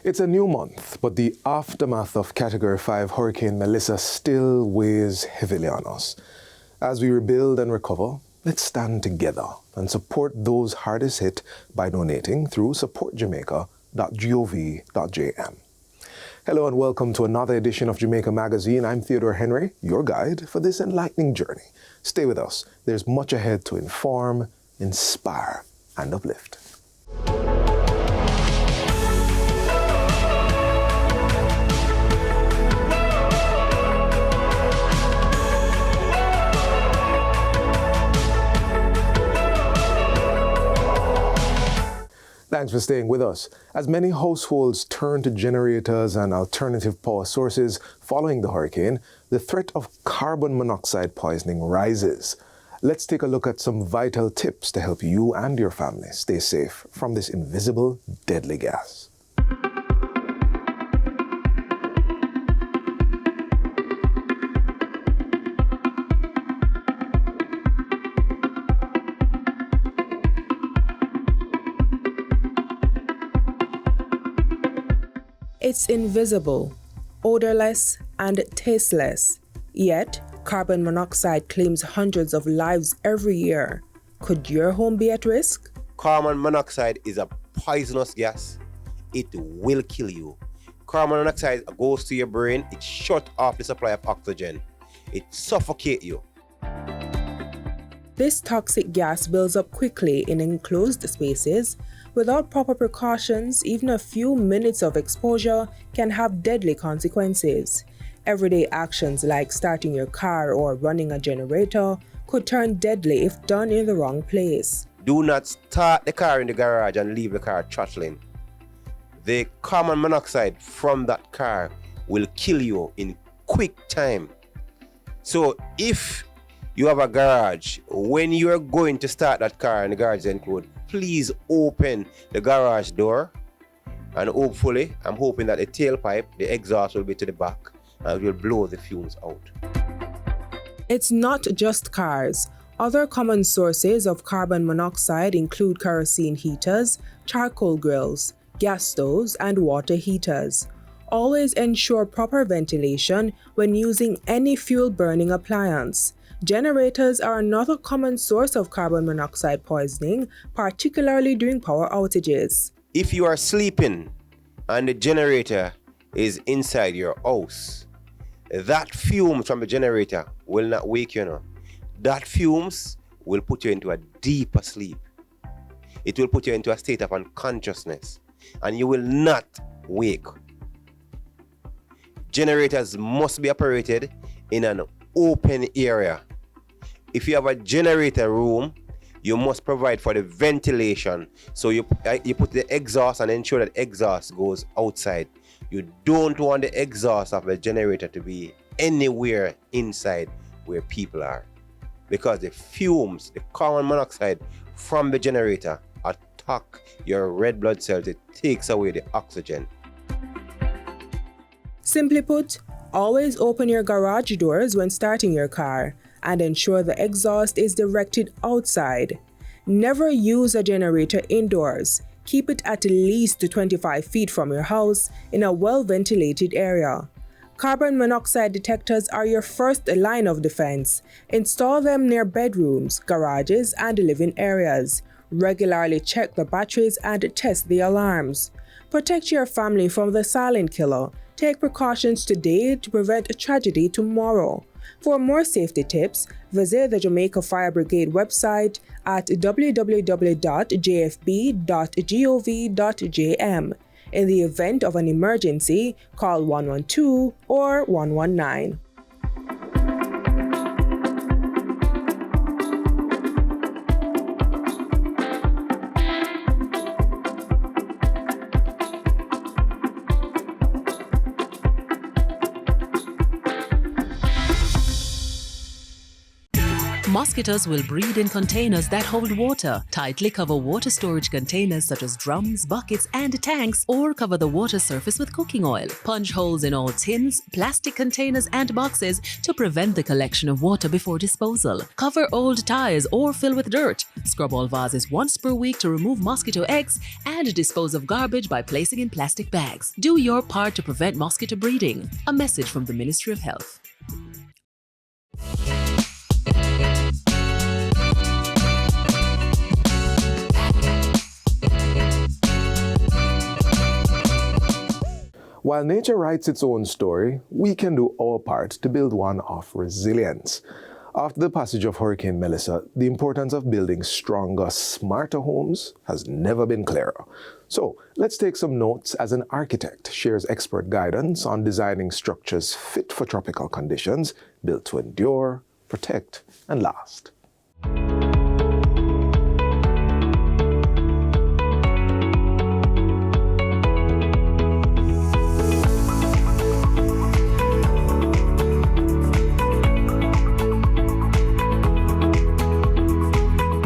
It's a new month, but the aftermath of Category 5 Hurricane Melissa still weighs heavily on us. As we rebuild and recover, let's stand together and support those hardest hit by donating through supportjamaica.gov.jm. Hello and welcome to another edition of Jamaica Magazine. I'm Theodore Henry, your guide for this enlightening journey. Stay with us. There's much ahead to inform, inspire, and uplift. Thanks for staying with us. As many households turn to generators and alternative power sources following the hurricane, the threat of carbon monoxide poisoning rises. Let's take a look at some vital tips to help you and your family stay safe from this invisible, deadly gas. It's invisible, odorless, and tasteless. Yet, carbon monoxide claims hundreds of lives every year. Could your home be at risk? Carbon monoxide is a poisonous gas. It will kill you. Carbon monoxide goes to your brain, it shuts off the supply of oxygen. It suffocates you. This toxic gas builds up quickly in enclosed spaces. Without proper precautions, even a few minutes of exposure can have deadly consequences. Everyday actions like starting your car or running a generator could turn deadly if done in the wrong place. Do not start the car in the garage and leave the car throttling. The carbon monoxide from that car will kill you in quick time. So if you have a garage, when you're going to start that car and the garage is enclosed, please open the garage door, and hopefully, I'm hoping that the tailpipe, the exhaust will be to the back and it will blow the fumes out. It's not just cars. Other common sources of carbon monoxide include kerosene heaters, charcoal grills, gas stoves, and water heaters. Always ensure proper ventilation when using any fuel-burning appliance. Generators are another common source of carbon monoxide poisoning, particularly during power outages. If you are sleeping and the generator is inside your house, that fumes from the generator will not wake you up. That fumes will put you into a deeper sleep. It will put you into a state of unconsciousness and you will not wake. Generators must be operated in an open area. If you have a generator room, you must provide for the ventilation. So you put the exhaust and ensure that exhaust goes outside. You don't want the exhaust of the generator to be anywhere inside where people are, because the fumes, the carbon monoxide from the generator attack your red blood cells. It takes away the oxygen. Simply put, always open your garage doors when starting your car and ensure the exhaust is directed outside. Never use a generator indoors. Keep it at least 25 feet from your house in a well-ventilated area. Carbon monoxide detectors are your first line of defense. Install them near bedrooms, garages, and living areas. Regularly check the batteries and test the alarms. Protect your family from the silent killer. Take precautions today to prevent a tragedy tomorrow. For more safety tips, visit the Jamaica Fire Brigade website at www.jfb.gov.jm. In the event of an emergency, call 112 or 119. Mosquitoes will breed in containers that hold water. Tightly cover water storage containers such as drums, buckets, and tanks, or cover the water surface with cooking oil. Punch holes in all tins, plastic containers, and boxes to prevent the collection of water before disposal. Cover old tires or fill with dirt. Scrub all vases once per week to remove mosquito eggs, and dispose of garbage by placing in plastic bags. Do your part to prevent mosquito breeding. A message from the Ministry of Health. While nature writes its own story, we can do our part to build one of resilience. After the passage of Hurricane Melissa, the importance of building stronger, smarter homes has never been clearer. So let's take some notes as an architect shares expert guidance on designing structures fit for tropical conditions, built to endure, protect, and last.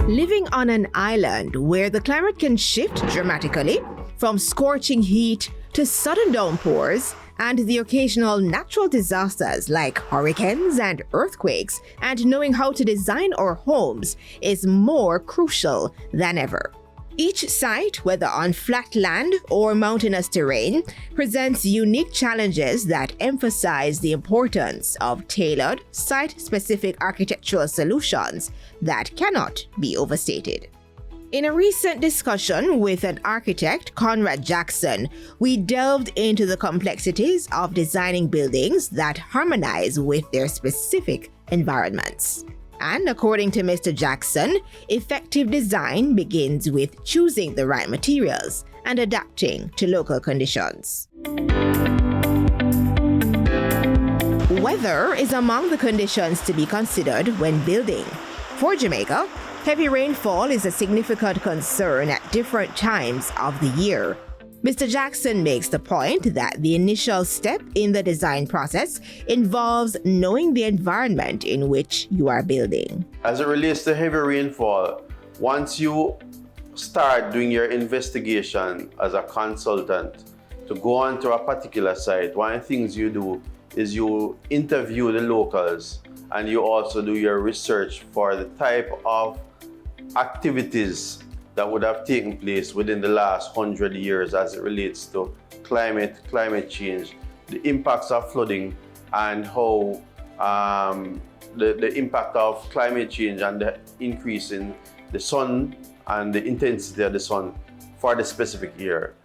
Living on an island where the climate can shift dramatically, from scorching heat to sudden downpours and the occasional natural disasters like hurricanes and earthquakes, and knowing how to design our homes is more crucial than ever. Each site, whether on flat land or mountainous terrain, presents unique challenges that emphasize the importance of tailored, site-specific architectural solutions that cannot be overstated. In a recent discussion with an architect, Conrad Jackson, we delved into the complexities of designing buildings that harmonize with their specific environments. And according to Mr. Jackson, effective design begins with choosing the right materials and adapting to local conditions. Weather is among the conditions to be considered when building. For Jamaica, heavy rainfall is a significant concern at different times of the year. Mr. Jackson makes the point that the initial step in the design process involves knowing the environment in which you are building. As it relates to heavy rainfall, once you start doing your investigation as a consultant to go onto a particular site, one of the things you do is you interview the locals, and you also do your research for the type of activities that would have taken place within the last 100 years as it relates to climate change, the impacts of flooding, and how the impact of climate change and the increase in the sun and the intensity of the sun for the specific year.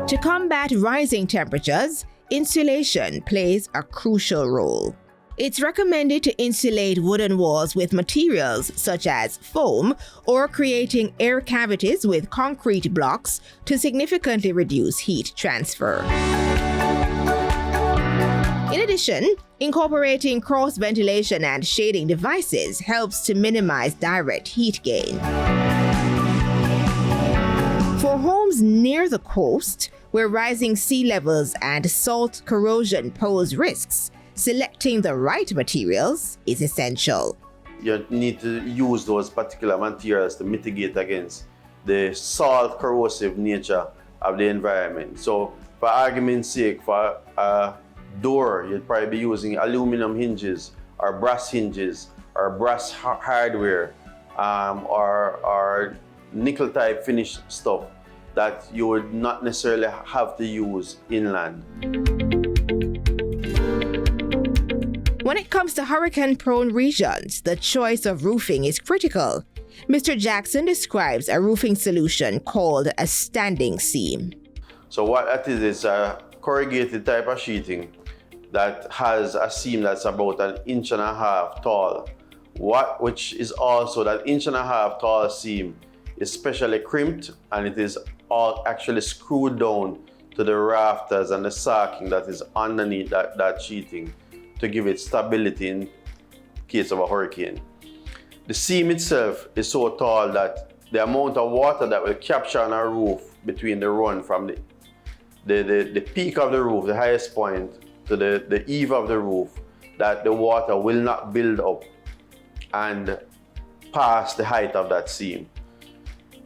To combat rising temperatures, insulation plays a crucial role. It's recommended to insulate wooden walls with materials such as foam, or creating air cavities with concrete blocks to significantly reduce heat transfer. In addition, incorporating cross ventilation and shading devices helps to minimize direct heat gain. For homes near the coast, where rising sea levels and salt corrosion pose risks, selecting the right materials is essential. You need to use those particular materials to mitigate against the salt corrosive nature of the environment. So for argument's sake, for a door, you'd probably be using aluminum hinges or brass hinges or brass hardware or nickel type finished stuff that you would not necessarily have to use inland. When it comes to hurricane-prone regions, the choice of roofing is critical. Mr. Jackson describes a roofing solution called a standing seam. So what that is a corrugated type of sheeting that has a seam that's about 1.5 inches tall, which is also that 1.5 inches tall seam is specially crimped, and it is all actually screwed down to the rafters and the sacking that is underneath that sheeting to give it stability in case of a hurricane. The seam itself is so tall that the amount of water that will capture on our roof between the run from the peak of the roof, the highest point, to the eave of the roof, that the water will not build up and pass the height of that seam.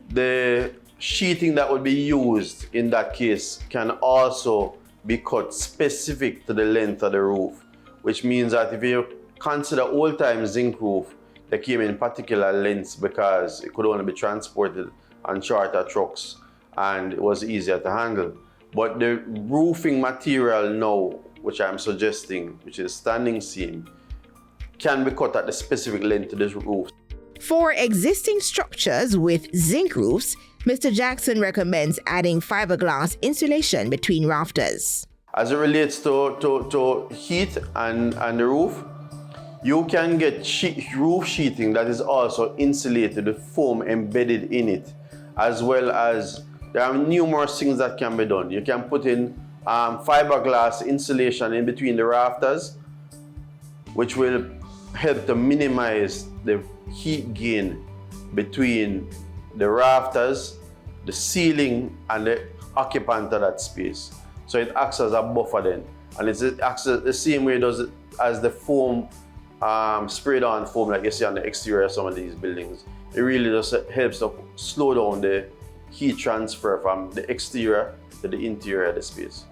The sheeting that would be used in that case can also be cut specific to the length of the roof, which means that if you consider old-time zinc roof, they came in particular lengths because it could only be transported on charter trucks and it was easier to handle. But the roofing material now, which I'm suggesting, which is standing seam, can be cut at the specific length to this roof. For existing structures with zinc roofs, Mr. Jackson recommends adding fiberglass insulation between rafters. As it relates to heat and the roof, you can get roof sheeting that is also insulated with foam embedded in it, as well as there are numerous things that can be done. You can put in fiberglass insulation in between the rafters, which will help to minimize the heat gain between the rafters, the ceiling, and the occupant of that space. So it acts as a buffer then. And it acts the same way it does as the foam, sprayed on foam like you see on the exterior of some of these buildings. It really just helps to slow down the heat transfer from the exterior to the interior of the space.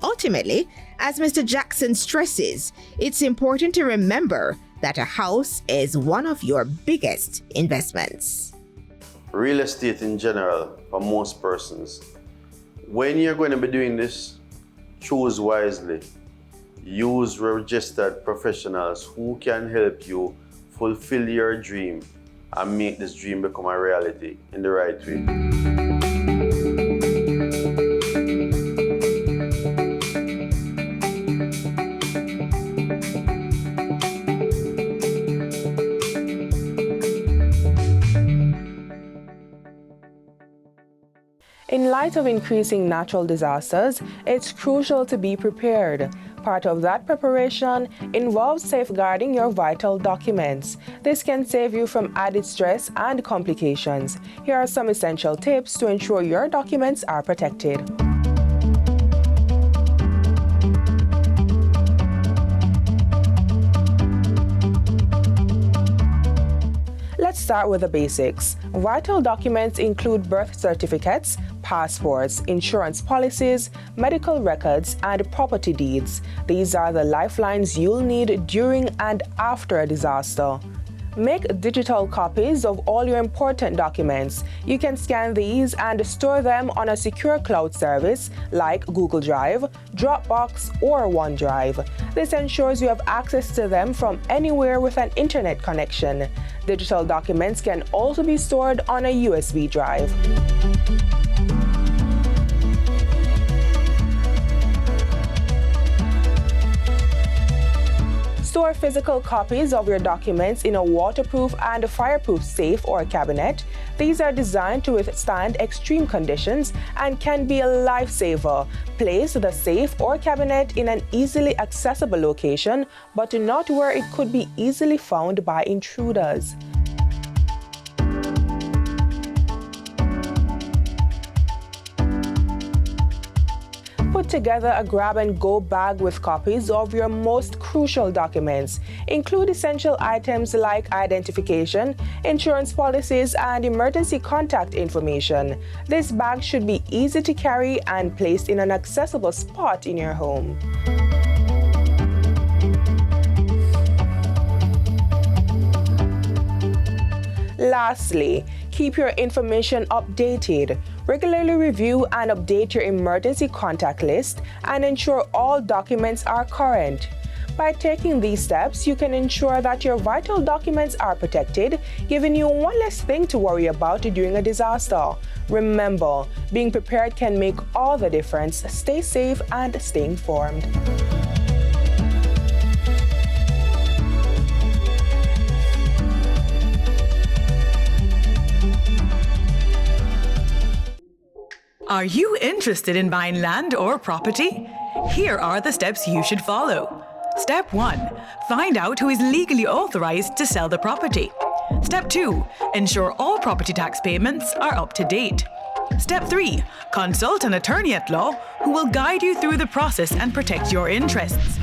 Ultimately, as Mr. Jackson stresses, it's important to remember that a house is one of your biggest investments. Real estate in general, for most persons, when you're going to be doing this, choose wisely. Use registered professionals who can help you fulfill your dream and make this dream become a reality in the right way. In light of increasing natural disasters, it's crucial to be prepared. Part of that preparation involves safeguarding your vital documents. This can save you from added stress and complications. Here are some essential tips to ensure your documents are protected. Let's start with the basics. Vital documents include birth certificates, passports, insurance policies, medical records, and property deeds. These are the lifelines you'll need during and after a disaster. Make digital copies of all your important documents. You can scan these and store them on a secure cloud service like Google Drive, Dropbox, or OneDrive. This ensures you have access to them from anywhere with an internet connection. Digital documents can also be stored on a USB drive. Store physical copies of your documents in a waterproof and fireproof safe or cabinet. These are designed to withstand extreme conditions and can be a lifesaver. Place the safe or cabinet in an easily accessible location, but not where it could be easily found by intruders. Put together a grab-and-go bag with copies of your most crucial documents. Include essential items like identification, insurance policies, and emergency contact information. This bag should be easy to carry and placed in an accessible spot in your home. Lastly, keep your information updated. Regularly review and update your emergency contact list and ensure all documents are current. By taking these steps, you can ensure that your vital documents are protected, giving you one less thing to worry about during a disaster. Remember, being prepared can make all the difference. Stay safe and stay informed. Are you interested in buying land or property? Here are the steps you should follow. Step 1. Find out who is legally authorized to sell the property. Step 2. Ensure all property tax payments are up to date. Step 3. Consult an attorney at law who will guide you through the process and protect your interests.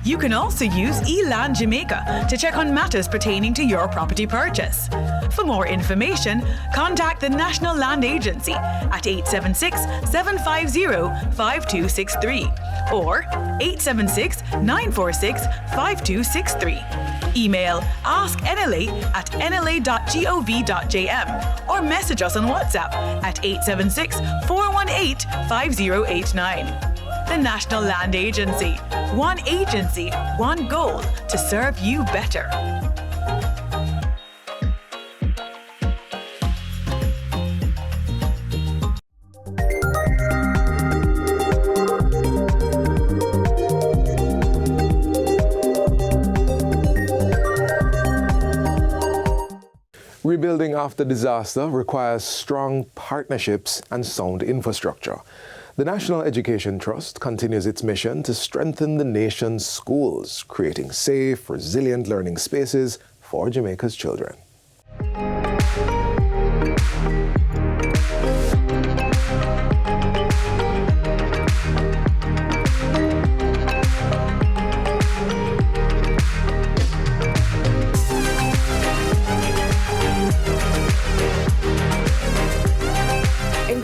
You can also use eLand Jamaica to check on matters pertaining to your property purchase. For more information, contact the National Land Agency at 876-750-5263 or 876-946-5263. Email asknla@nla.gov.jm or message us on WhatsApp at 876-418-5089. The National Land Agency. One agency, one goal to serve you better. Rebuilding after disaster requires strong partnerships and sound infrastructure. The National Education Trust continues its mission to strengthen the nation's schools, creating safe, resilient learning spaces for Jamaica's children.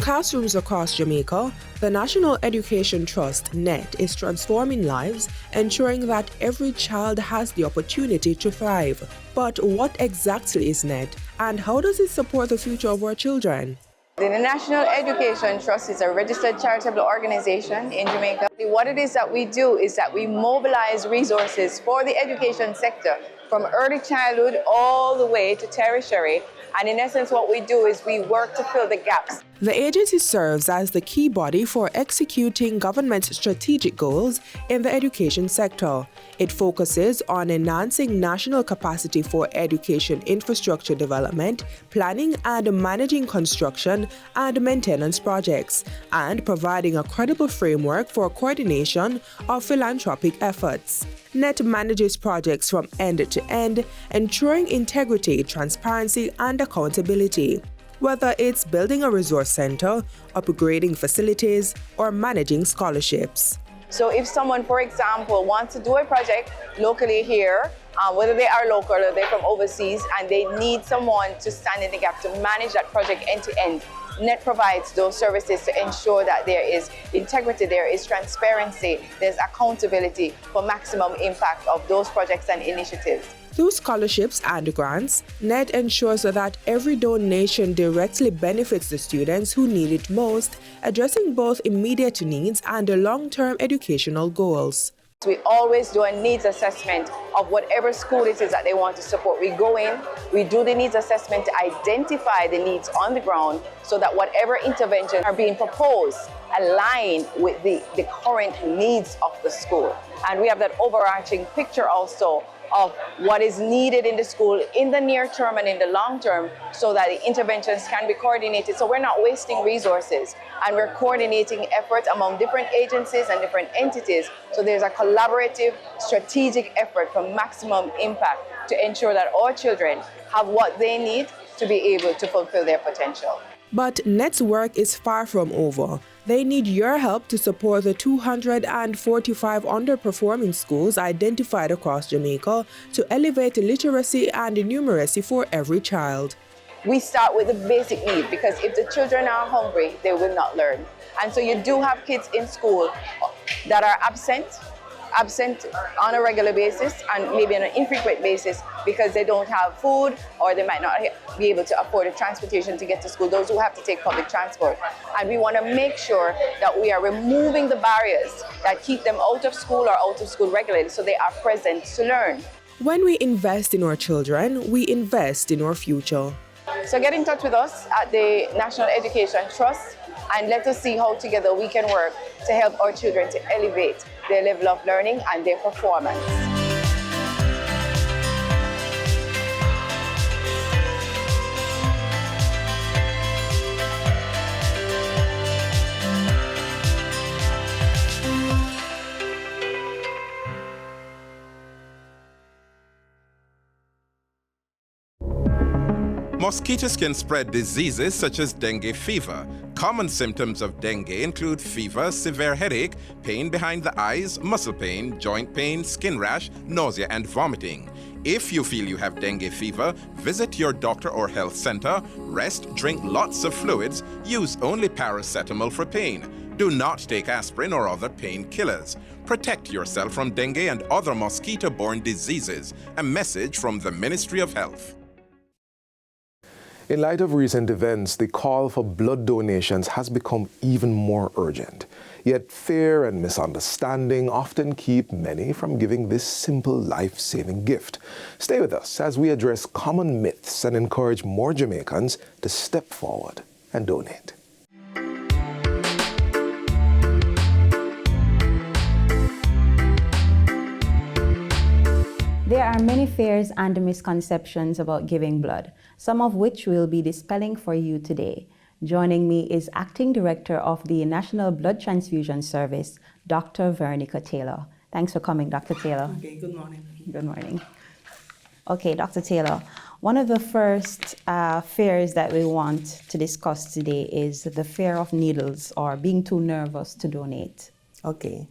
Classrooms across Jamaica, the National Education Trust, NET, is transforming lives, ensuring that every child has the opportunity to thrive. But what exactly is NET, and how does it support the future of our children? The National Education Trust is a registered charitable organization in Jamaica. What it is that we do is that we mobilize resources for the education sector from early childhood all the way to tertiary. And in essence, what we do is we work to fill the gaps. The agency serves as the key body for executing government's strategic goals in the education sector. It focuses on enhancing national capacity for education infrastructure development, planning and managing construction and maintenance projects, and providing a credible framework for coordination of philanthropic efforts. NET manages projects from end to end, ensuring integrity, transparency, and accountability. Whether it's building a resource center, upgrading facilities, or managing scholarships. So if someone, for example, wants to do a project locally here, whether they are local or they're from overseas, and they need someone to stand in the gap to manage that project end to end, NET provides those services to ensure that there is integrity, there is transparency, there's accountability for maximum impact of those projects and initiatives. Through scholarships and grants, NET ensures that every donation directly benefits the students who need it most, addressing both immediate needs and long-term educational goals. We always do a needs assessment of whatever school it is that they want to support. We go in, we do the needs assessment to identify the needs on the ground so that whatever interventions are being proposed align with the current needs of the school. And we have that overarching picture also of what is needed in the school in the near term and in the long term so that the interventions can be coordinated. So we're not wasting resources and we're coordinating efforts among different agencies and different entities. So there's a collaborative, strategic effort for maximum impact to ensure that all children have what they need to be able to fulfill their potential. But NET's work is far from over. They need your help to support the 245 underperforming schools identified across Jamaica to elevate literacy and numeracy for every child. We start with the basic need because if the children are hungry, they will not learn. And so you do have kids in school that are absent on a regular basis and maybe on an infrequent basis because they don't have food or they might not be able to afford a transportation to get to school, those who have to take public transport. And we want to make sure that we are removing the barriers that keep them out of school or out of school regularly so they are present to learn. When we invest in our children, we invest in our future. So get in touch with us at the National Education Trust and let us see how together we can work to help our children to elevate their level of learning and their performance. Mosquitoes can spread diseases such as dengue fever. Common symptoms of dengue include fever, severe headache, pain behind the eyes, muscle pain, joint pain, skin rash, nausea, and vomiting. If you feel you have dengue fever, visit your doctor or health center, rest, drink lots of fluids, use only paracetamol for pain. Do not take aspirin or other painkillers. Protect yourself from dengue and other mosquito-borne diseases. A message from the Ministry of Health. In light of recent events, the call for blood donations has become even more urgent. Yet fear and misunderstanding often keep many from giving this simple life-saving gift. Stay with us as we address common myths and encourage more Jamaicans to step forward and donate. There are many fears and misconceptions about giving blood, some of which we'll be dispelling for you today. Joining me is Acting Director of the National Blood Transfusion Service, Dr. Veronica Taylor. Thanks for coming, Dr. Taylor. Okay, good morning. Good morning. Okay, Dr. Taylor, one of the first fears that we want to discuss today is the fear of needles or being too nervous to donate. Okay.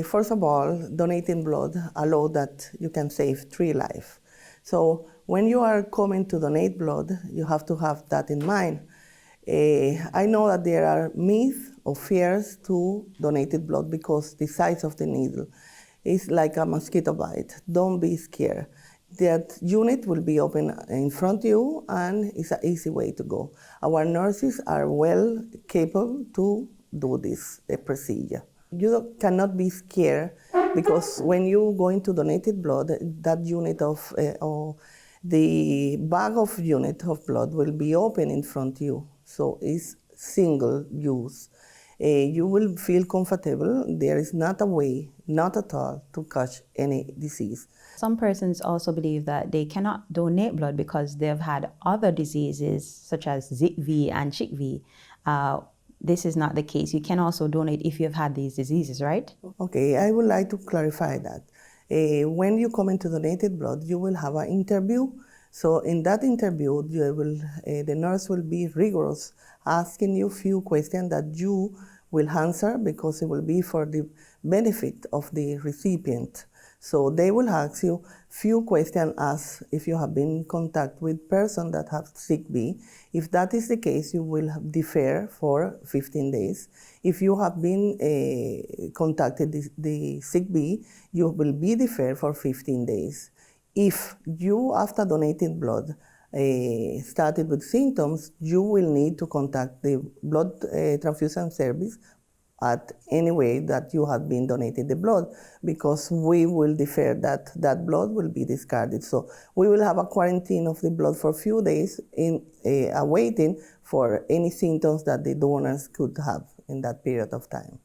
First of all, donating blood allows that you can save 3 lives. So when you are coming to donate blood, you have to have that in mind. I know that there are myths or fears to donated blood because the size of the needle is like a mosquito bite. Don't be scared. That unit will be open in front of you and it's an easy way to go. Our nurses are well capable to do this procedure. You cannot be scared because when you go into donated blood, that unit of, or the bag of unit of blood will be open in front of you. So it's single use. You will feel comfortable. There is not a way, not at all, to catch any disease. Some persons also believe that they cannot donate blood because they've had other diseases such as ZV and CHIKV. This is not the case. You can also donate if you've had these diseases, right? Okay, I would like to clarify that. When you come into donated blood, you will have an interview. So in that interview, the nurse will be rigorous, asking you a few questions that you will answer because it will be for the benefit of the recipient. So they will ask you few questions as if you have been in contact with person that have sick B. If that is the case, you will defer for 15 days. If you have been contacted the sick B, you will be deferred for 15 days. If you, after donating blood, started with symptoms, you will need to contact the blood transfusion service at any way that you have been donated the blood, because we will defer that blood will be discarded. So we will have a quarantine of the blood for a few days in awaiting for any symptoms that the donors could have in that period of time.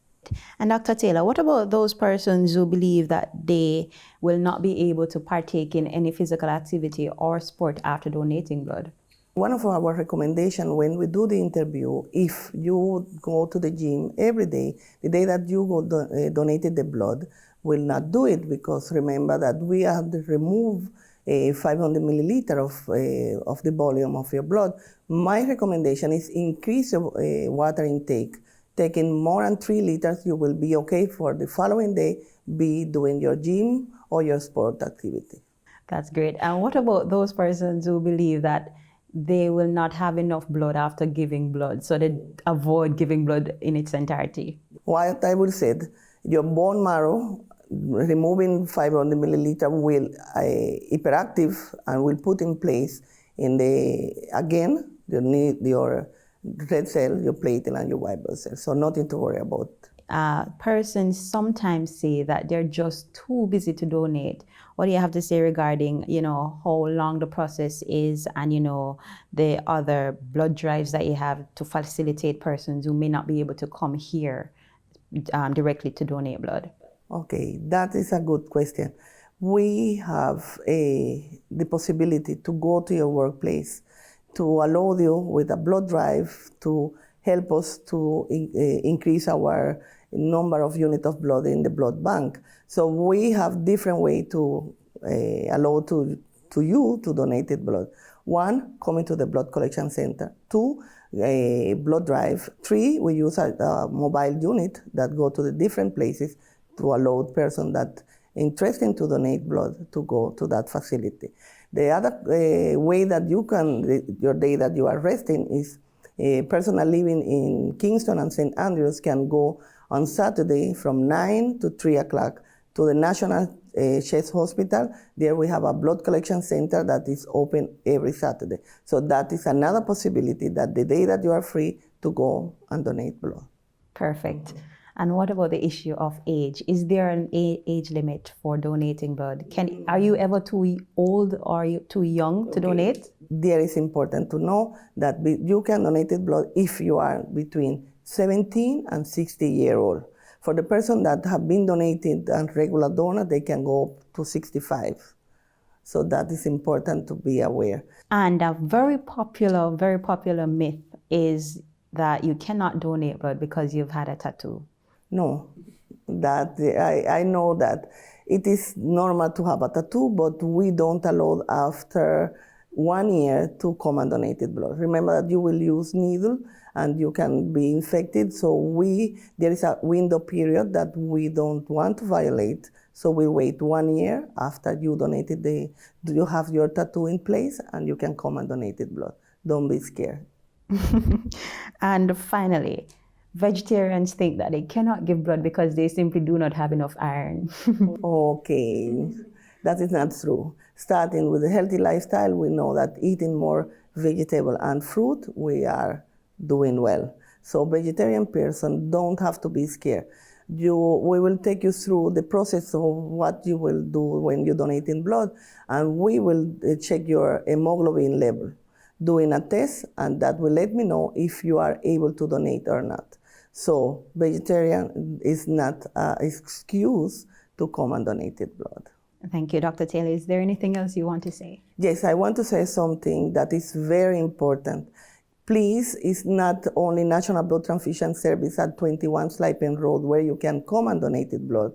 And Dr. Taylor, what about those persons who believe that they will not be able to partake in any physical activity or sport after donating blood? One of our recommendations when we do the interview, if you go to the gym every day, the day that you donated the blood, will not do it, because remember that we have to remove 500 milliliters of the volume of your blood. My recommendation is increase your water intake. Taking more than 3 liters, you will be okay for the following day, be doing your gym or your sport activity. That's great. And what about those persons who believe that they will not have enough blood after giving blood, so they avoid giving blood in its entirety? What I will say, your bone marrow, removing 500 milliliters will hyperactive and will put in place in your red cell, your platelet, and your white blood cell. So nothing to worry about. Persons sometimes say that they're just too busy to donate. What do you have to say regarding, how long the process is and, the other blood drives that you have to facilitate persons who may not be able to come here directly to donate blood? Okay, that is a good question. We have the possibility to go to your workplace to allow you with a blood drive to help us to increase our number of units of blood in the blood bank. So we have different ways to allow to you to donate blood. 1, coming to the blood collection center. 2, a blood drive. 3, we use a mobile unit that go to the different places to allow person that interested to donate blood to go to that facility. The other way that you can, your day that you are resting is a person living in Kingston and St. Andrews can go on Saturday from 9 to 3 o'clock to the National Chest Hospital. There we have a blood collection center that is open every Saturday. So that is another possibility that the day that you are free to go and donate blood. Perfect. And what about the issue of age? Is there an age limit for donating blood? Are you ever too old or too young to donate? There is important to know that you can donate blood if you are between 17 and 60 years old. For the person that have been donated and regular donor, they can go up to 65. So that is important to be aware. And a very popular myth is that you cannot donate blood because you've had a tattoo. No, that I know that it is normal to have a tattoo, but we don't allow after 1 year to come and donate blood. Remember that you will use needle and you can be infected. So there is a window period that we don't want to violate. So we wait 1 year after you donated you have your tattoo in place and you can come and donate blood. Don't be scared. And finally, vegetarians think that they cannot give blood because they simply do not have enough iron. Okay, that is not true. Starting with a healthy lifestyle, we know that eating more vegetable and fruit, we are doing well. So vegetarian person don't have to be scared. We will take you through the process of what you will do when you donate in blood, and we will check your hemoglobin level, doing a test, and that will let me know if you are able to donate or not. So vegetarian is not an excuse to come and donate blood. Thank you, Dr. Taylor. Is there anything else you want to say? Yes, I want to say something that is very important. Please, it's not only National Blood Transfusion Service at 21 Slipen Road where you can come and donate blood.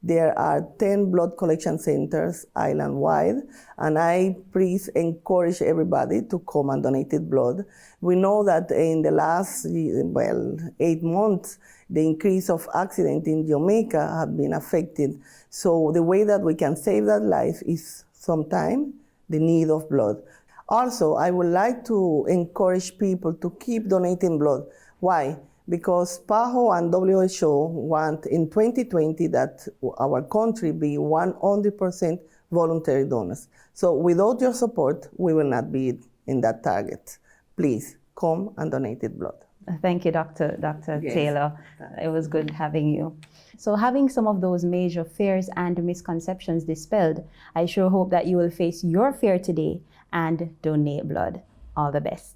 There are 10 blood collection centers island-wide, and I please encourage everybody to come and donate blood. We know that in the last, 8 months, the increase of accident in Jamaica have been affected. So the way that we can save that life is sometimes the need of blood. Also, I would like to encourage people to keep donating blood. Why? Because PAHO and WHO want in 2020 that our country be 100% voluntary donors. So without your support, we will not be in that target. Please come and donate blood. Thank you, Dr. Yes. Taylor. It was good having you. So having some of those major fears and misconceptions dispelled, I sure hope that you will face your fear today and donate blood. All the best.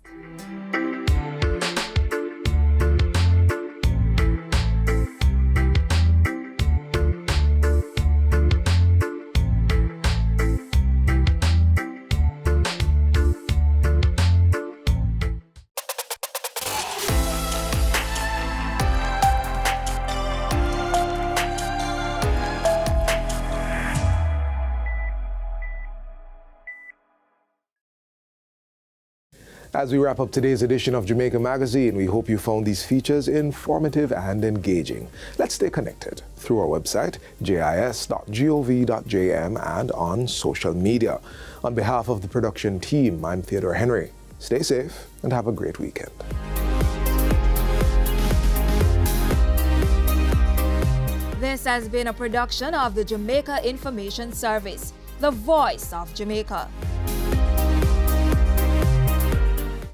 As we wrap up today's edition of Jamaica Magazine, we hope you found these features informative and engaging. Let's stay connected through our website, jis.gov.jm, and on social media. On behalf of the production team, I'm Theodore Henry. Stay safe and have a great weekend. This has been a production of the Jamaica Information Service, the voice of Jamaica.